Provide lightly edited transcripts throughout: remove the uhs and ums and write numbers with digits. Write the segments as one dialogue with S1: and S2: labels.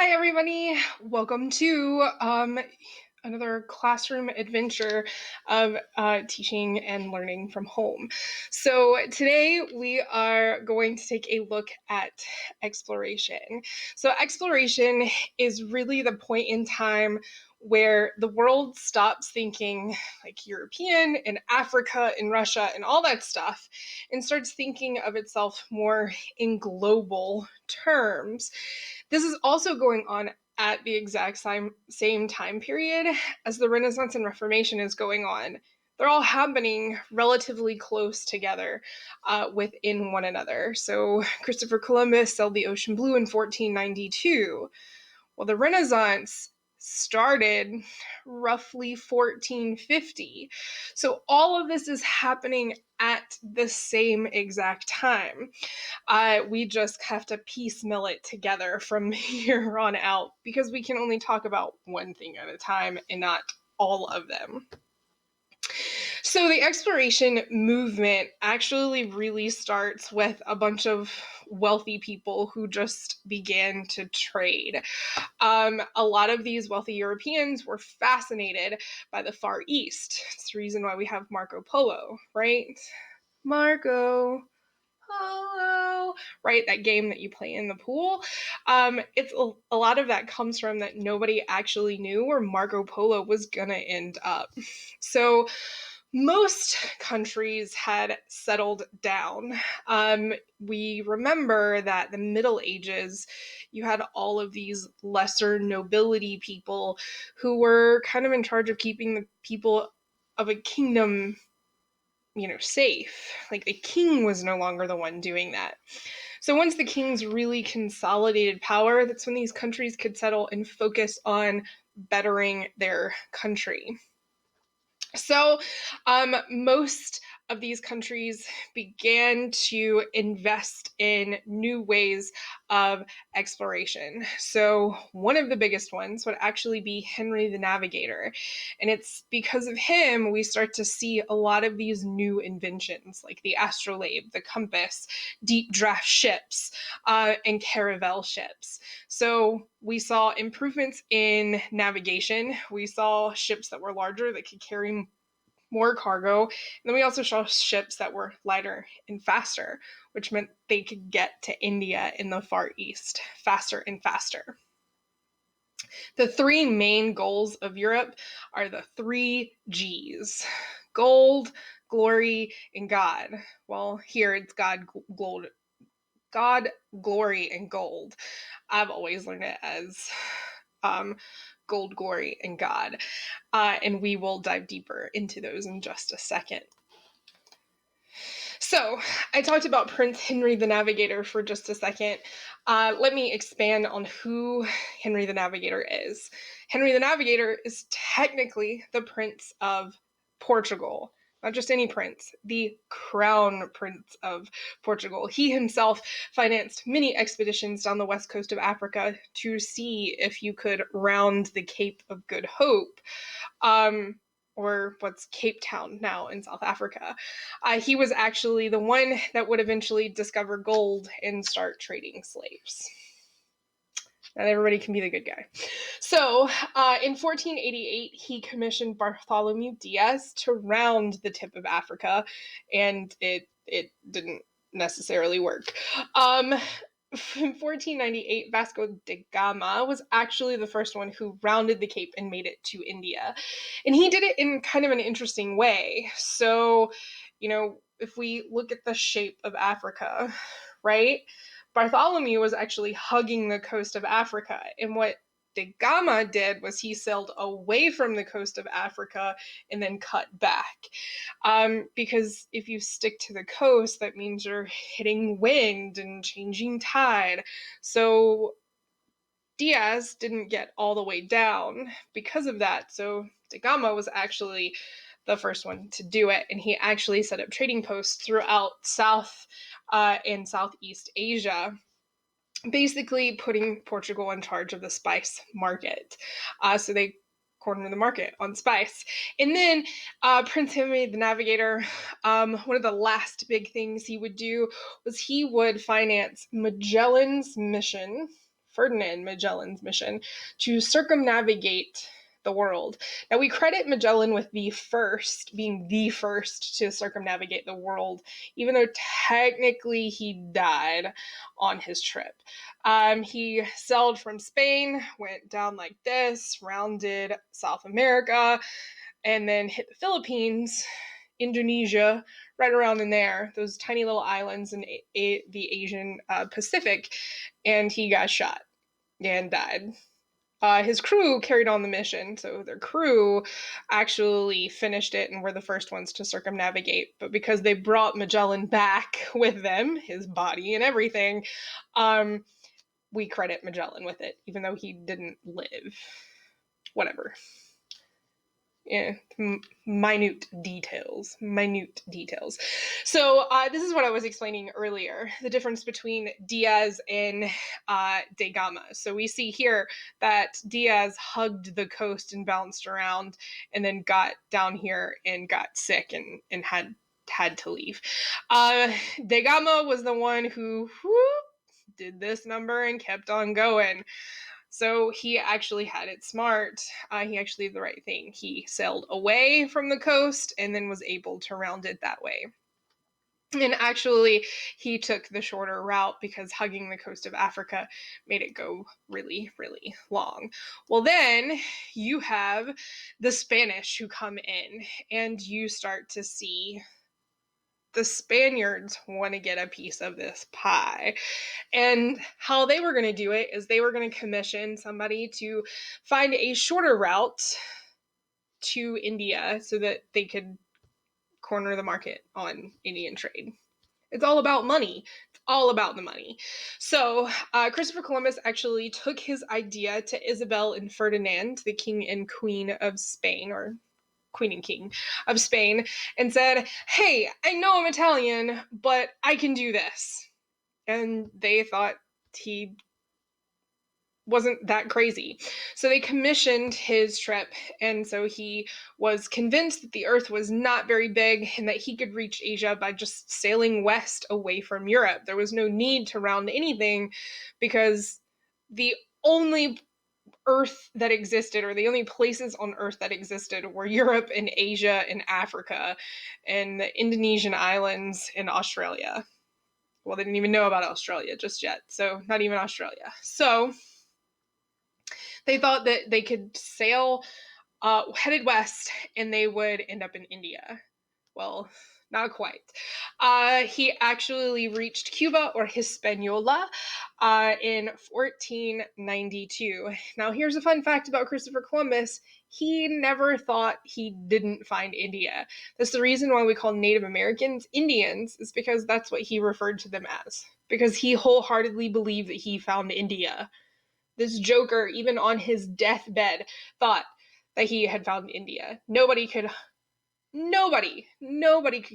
S1: Hi, everybody. Welcome to another classroom adventure of teaching and learning from home. So, today we are going to take a look at exploration. So, exploration is really the point in time where the world stops thinking like European and Africa and Russia and all that stuff and starts thinking of itself more in global terms. This is also going on at the exact same time period as the Renaissance and Reformation is going on. They're all happening relatively close together within one another. So Christopher Columbus sailed the ocean blue in 1492. Well, the Renaissance started roughly 1450. So all of this is happening at the same exact time. We just have to piecemeal it together from here on out because we can only talk about one thing at a time and not all of them. So the exploration movement actually really starts with a bunch of wealthy people who just began to trade. A lot of these wealthy Europeans were fascinated by the Far East. It's the reason why we have Marco Polo, right? Marco Polo, right? That game that you play in the pool. It's a lot of that comes from that nobody actually knew where Marco Polo was gonna end up. So most countries had settled down. We remember that the Middle Ages, you had all of these lesser nobility people who were kind of in charge of keeping the people of a kingdom, safe. Like the king was no longer the one doing that. So once the kings really consolidated power, that's when these countries could settle and focus on bettering their country. So, most of these countries began to invest in new ways of exploration. So, one of the biggest ones would actually be Henry the Navigator. And it's because of him we start to see a lot of these new inventions like the astrolabe, the compass, deep draft ships, and caravel ships. So, we saw improvements in navigation. We saw ships that were larger that could carry more cargo. And then we also saw ships that were lighter and faster, which meant they could get to India in the Far East faster and faster. The three main goals of Europe are the three G's: gold, glory, and God. Well, here it's God, glory, and gold. I've always learned it as gold, glory, and God. And we will dive deeper into those in just a second. So, I talked about Prince Henry the Navigator for just a second. Let me expand on who Henry the Navigator is. Henry the Navigator is technically the Prince of Portugal. Not just any prince, the crown prince of Portugal. He himself financed many expeditions down the west coast of Africa to see if you could round the Cape of Good Hope. Or what's Cape Town now in South Africa. He was actually the one that would eventually discover gold and start trading slaves. Not everybody can be the good guy. So, in 1488, he commissioned Bartholomew Diaz to round the tip of Africa, and it didn't necessarily work. In 1498, Vasco da Gama was actually the first one who rounded the Cape and made it to India. And he did it in kind of an interesting way. So, if we look at the shape of Africa, right? Bartholomew was actually hugging the coast of Africa. And what Da Gama did was he sailed away from the coast of Africa and then cut back. Because if you stick to the coast, that means you're hitting wind and changing tide. So Diaz didn't get all the way down because of that. So Da Gama was actually the first one to do it, and he actually set up trading posts throughout South and Southeast Asia, basically putting Portugal in charge of the spice market. So they cornered the market on spice. And then Prince Henry the Navigator, one of the last big things he would do was he would finance Magellan's mission Ferdinand Magellan's mission to circumnavigate the world. Now, we credit Magellan with being the first to circumnavigate the world, even though technically he died on his trip. He sailed from Spain, went down like this, rounded South America, and then hit the Philippines, Indonesia, right around in there, those tiny little islands in the Asian Pacific, and he got shot and died. His crew carried on the mission, so their crew actually finished it and were the first ones to circumnavigate. But because they brought Magellan back with them, his body and everything, we credit Magellan with it, even though he didn't live. Whatever. Yeah, minute details. So this is what I was explaining earlier, the difference between Diaz and Da Gama. So we see here that Diaz hugged the coast and bounced around and then got down here and got sick and had to leave. Da Gama was the one who did this number and kept on going. So he actually had it smart. He actually did the right thing. He sailed away from the coast and then was able to round it that way. And actually, he took the shorter route because hugging the coast of Africa made it go really, really long. Well, then you have the Spanish who come in, and you start to see the Spaniards want to get a piece of this pie. And how they were going to do it is they were going to commission somebody to find a shorter route to India so that they could corner the market on Indian trade. It's all about money. It's all about the money. So Christopher Columbus actually took his idea to Isabel and Ferdinand, the king and queen of Spain, or queen and king of Spain, and said, hey, I know I'm Italian, but I can do this. And they thought he wasn't that crazy. So they commissioned his trip, and so he was convinced that the Earth was not very big and that he could reach Asia by just sailing west away from Europe. There was no need to round anything because the only Earth that existed, or the only places on Earth that existed, were Europe and Asia and Africa and the Indonesian islands and Australia. Well, they didn't even know about Australia just yet, so not even Australia. So they thought that they could sail headed west and they would end up in India. Well, not quite. He actually reached Cuba, or Hispaniola, in 1492. Now, here's a fun fact about Christopher Columbus. He never thought he didn't find India. That's the reason why we call Native Americans Indians, is because that's what he referred to them as. Because he wholeheartedly believed that he found India. This joker, even on his deathbed, thought that he had found India. Nobody could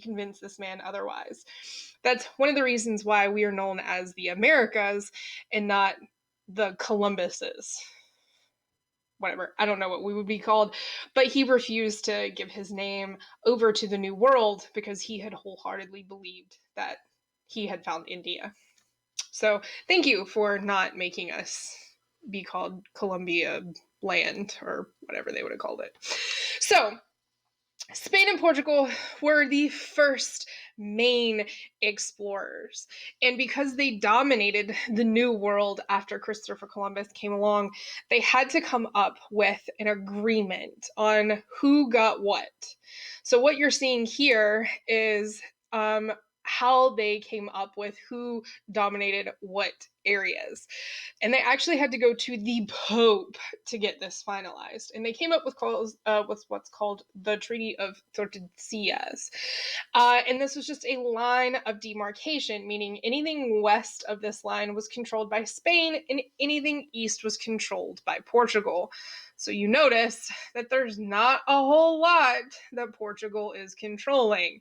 S1: convince this man otherwise. That's one of the reasons why we are known as the Americas and not the Columbuses. Whatever, I don't know what we would be called, but he refused to give his name over to the New World because he had wholeheartedly believed that he had found India. So thank you for not making us be called Columbia Land, or whatever they would have called it. So Spain and Portugal were the first main explorers. And because they dominated the New World after Christopher Columbus came along, they had to come up with an agreement on who got what. So what you're seeing here is how they came up with who dominated what areas. And they actually had to go to the Pope to get this finalized. And they came up with what's called the Treaty of Tordesillas. And this was just a line of demarcation, meaning anything west of this line was controlled by Spain and anything east was controlled by Portugal. So you notice that there's not a whole lot that Portugal is controlling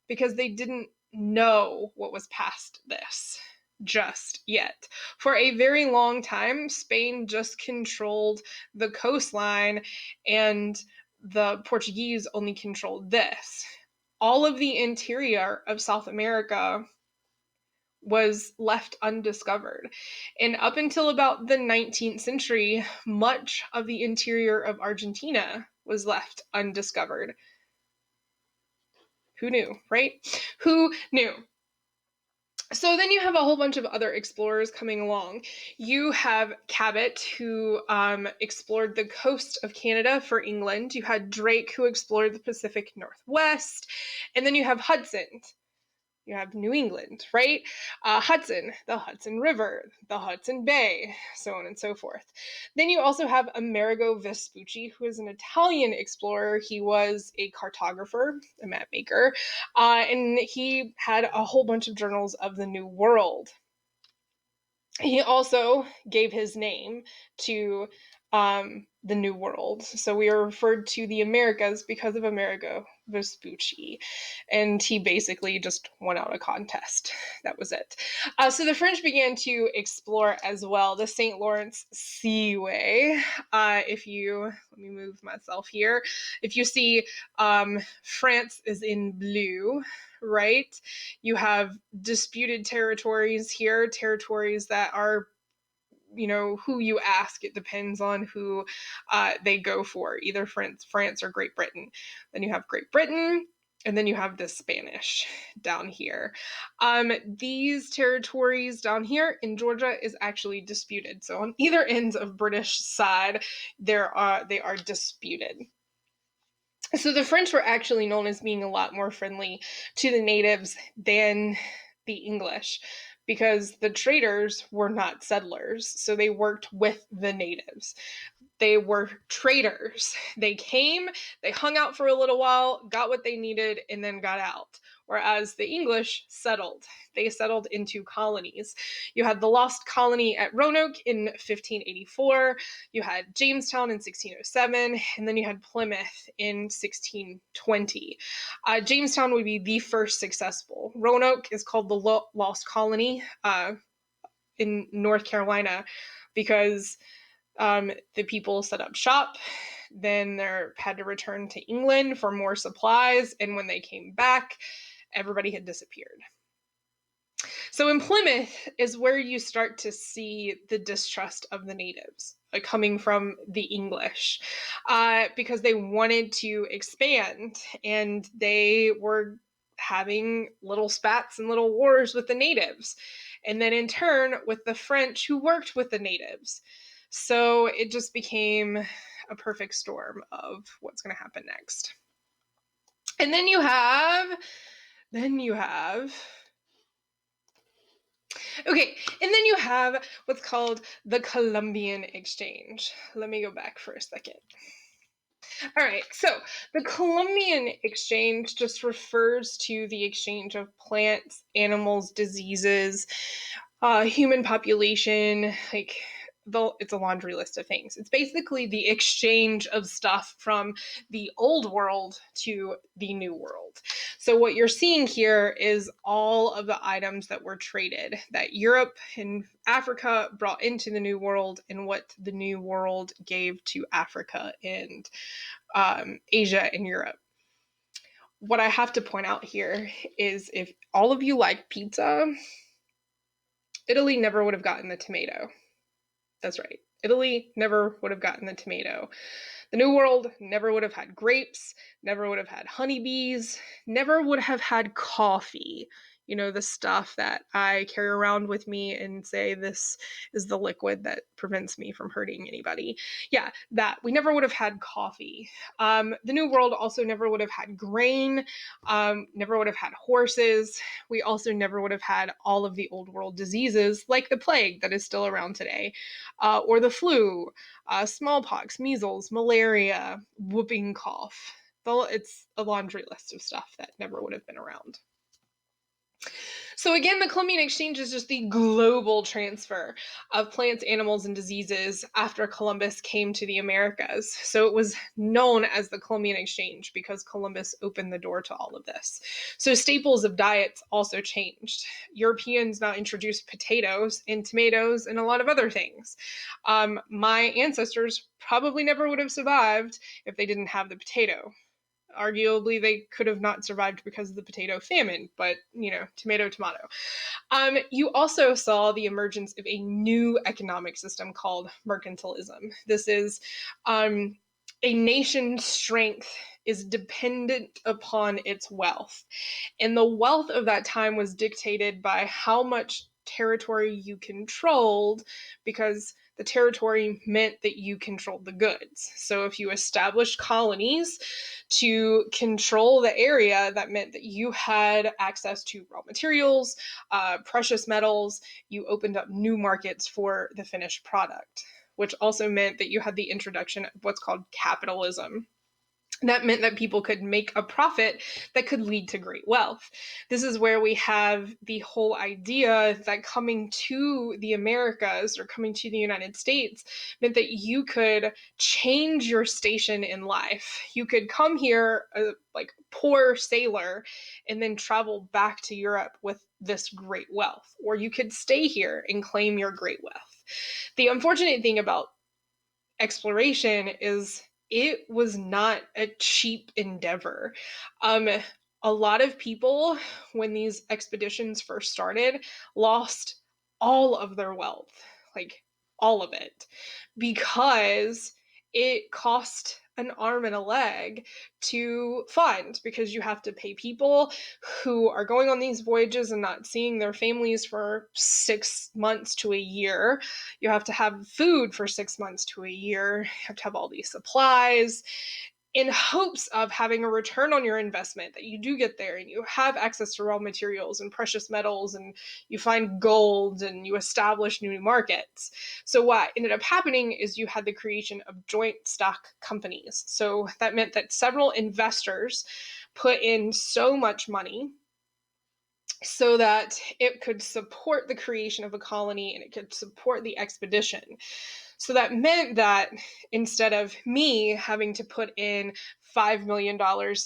S1: because they didn't know what was past this just yet. For a very long time, Spain just controlled the coastline and the Portuguese only controlled this. All of the interior of South America was left undiscovered. And up until about the 19th century, much of the interior of Argentina was left undiscovered. Who knew, right? Who knew? So then you have a whole bunch of other explorers coming along. You have Cabot, who explored the coast of Canada for England. You had Drake, who explored the Pacific Northwest. And then you have Hudson. You have New England, right? Hudson, the Hudson River, the Hudson Bay, so on and so forth. Then you also have Amerigo Vespucci, who is an Italian explorer. He was a cartographer, a map maker, and he had a whole bunch of journals of the New World. He also gave his name to the New World. So we are referred to the Americas because of Amerigo Vespucci. And he basically just won out a contest. That was it. So the French began to explore as well the St. Lawrence Seaway. Let me move myself here. If you see, France is in blue, right? You have disputed territories here, territories that are, who you ask. It depends on who they go for, either France or Great Britain. Then you have Great Britain, and then you have the Spanish down here. These territories down here in Georgia is actually disputed. So on either ends of British side, they are disputed. So the French were actually known as being a lot more friendly to the natives than the English, because the traders were not settlers, so they worked with the natives. They were traders. They came, they hung out for a little while, got what they needed, and then got out. Whereas the English settled. They settled into colonies. You had the lost colony at Roanoke in 1584. You had Jamestown in 1607, and then you had Plymouth in 1620. Jamestown would be the first successful. Roanoke is called the lost colony in North Carolina because the people set up shop. Then they had to return to England for more supplies, and when they came back, everybody had disappeared. So in Plymouth is where you start to see the distrust of the natives coming from the English, because they wanted to expand, and they were having little spats and little wars with the natives, and then in turn with the French, who worked with the natives. So it just became a perfect storm of what's going to happen next. And then you have okay, and then you have what's called the Columbian Exchange. Let me go back for a second. All right, so the Columbian Exchange just refers to the exchange of plants, animals, diseases, human population, it's a laundry list of things. It's basically the exchange of stuff from the old world to the new world. So what you're seeing here is all of the items that were traded that Europe and Africa brought into the new world, and what the new world gave to Africa and Asia and Europe. What I have to point out here is, if all of you like pizza, Italy never would have gotten the tomato. That's right. Italy never would have gotten the tomato. The New World never would have had grapes, never would have had honeybees, never would have had coffee. The stuff that I carry around with me and say, this is the liquid that prevents me from hurting anybody. Yeah, that. We never would have had coffee. The New World also never would have had grain, never would have had horses. We also never would have had all of the old world diseases like the plague that is still around today, or the flu, smallpox, measles, malaria, whooping cough. It's a laundry list of stuff that never would have been around. So again, the Columbian Exchange is just the global transfer of plants, animals, and diseases after Columbus came to the Americas. So it was known as the Columbian Exchange because Columbus opened the door to all of this. So staples of diets also changed. Europeans now introduced potatoes and tomatoes and a lot of other things. My ancestors probably never would have survived if they didn't have the potato. Arguably, they could have not survived because of the potato famine, but tomato, tomato. You also saw the emergence of a new economic system called mercantilism. This is a nation's strength is dependent upon its wealth. And the wealth of that time was dictated by how much territory you controlled, because the territory meant that you controlled the goods. So if you established colonies to control the area, that meant that you had access to raw materials, precious metals. You opened up new markets for the finished product, which also meant that you had the introduction of what's called capitalism. That meant that people could make a profit that could lead to great wealth. This is where we have the whole idea that coming to the Americas or coming to the United States meant that you could change your station in life. You could come here like poor sailor and then travel back to Europe with this great wealth, or you could stay here and claim your great wealth. The unfortunate thing about exploration is it was not a cheap endeavor. Um, a lot of people, when these expeditions first started, lost all of their wealth, like all of it, because it cost an arm and a leg to fund, because you have to pay people who are going on these voyages and not seeing their families for 6 months to a year. You have to have food for 6 months to a year. You have to have all these supplies in hopes of having a return on your investment, that you do get there and you have access to raw materials and precious metals and you find gold and you establish new markets. So what ended up happening is you had the creation of joint stock companies. So that meant that several investors put in so much money so that it could support the creation of a colony and it could support the expedition. So that meant that instead of me having to put in $5 million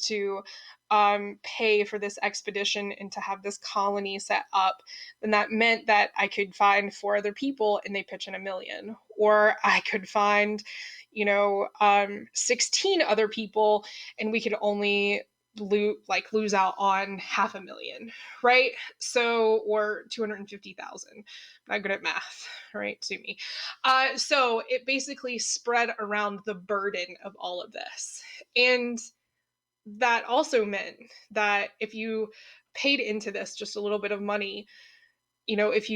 S1: to pay for this expedition and to have this colony set up, then that meant that I could find 4 other people and they pitch in $1 million. Or I could find, 16 other people and we could only lose out on $500,000, right? So, or 250,000. Not good at math, right? Sue me. So it basically spread around the burden of all of this. And that also meant that if you paid into this just a little bit of money, if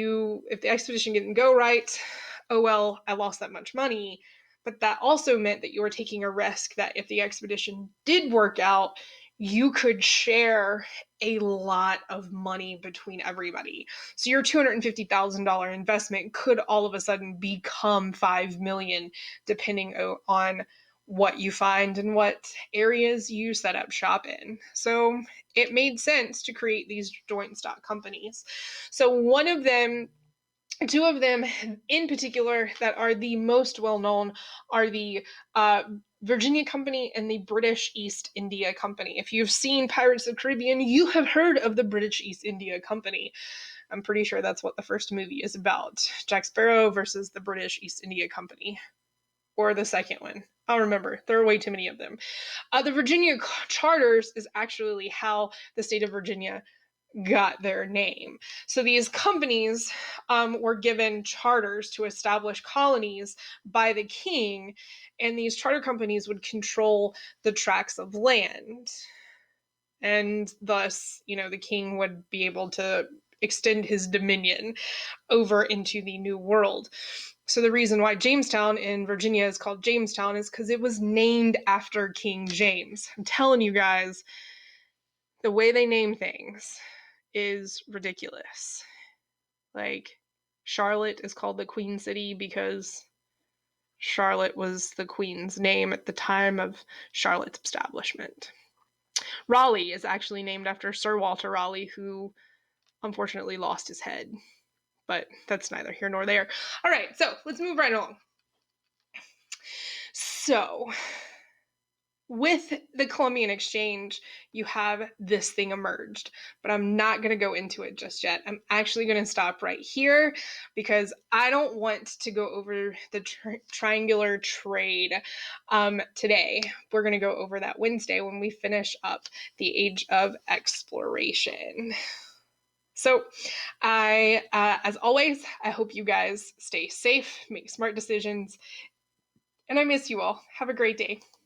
S1: the expedition didn't go right, oh well, I lost that much money. But that also meant that you were taking a risk that if the expedition did work out, you could share a lot of money between everybody. So your $250,000 investment could all of a sudden become 5 million, depending on what you find and what areas you set up shop in. So it made sense to create these joint stock companies. So two of them in particular that are the most well known are the Virginia Company and the British East India Company. If you've seen Pirates of the Caribbean, you have heard of the British East India Company. I'm pretty sure that's what the first movie is about. Jack Sparrow versus the British East India Company. Or the second one. I'll remember. There are way too many of them. The Virginia Charters is actually how the state of Virginia got their name. So these companies were given charters to establish colonies by the king, and these charter companies would control the tracts of land. And thus, the king would be able to extend his dominion over into the New World. So the reason why Jamestown in Virginia is called Jamestown is because it was named after King James. I'm telling you guys, the way they name things is ridiculous. Like, Charlotte is called the Queen City because Charlotte was the Queen's name at the time of Charlotte's establishment. Raleigh is actually named after Sir Walter Raleigh, who unfortunately lost his head. But that's neither here nor there. All right, so let's move right along. So, with the Columbian Exchange, you have this thing emerged, but I'm not going to go into it just yet. I'm actually going to stop right here because I don't want to go over the triangular trade today. We're going to go over that Wednesday when we finish up the Age of Exploration. So, as always, I hope you guys stay safe, make smart decisions, and I miss you all. Have a great day.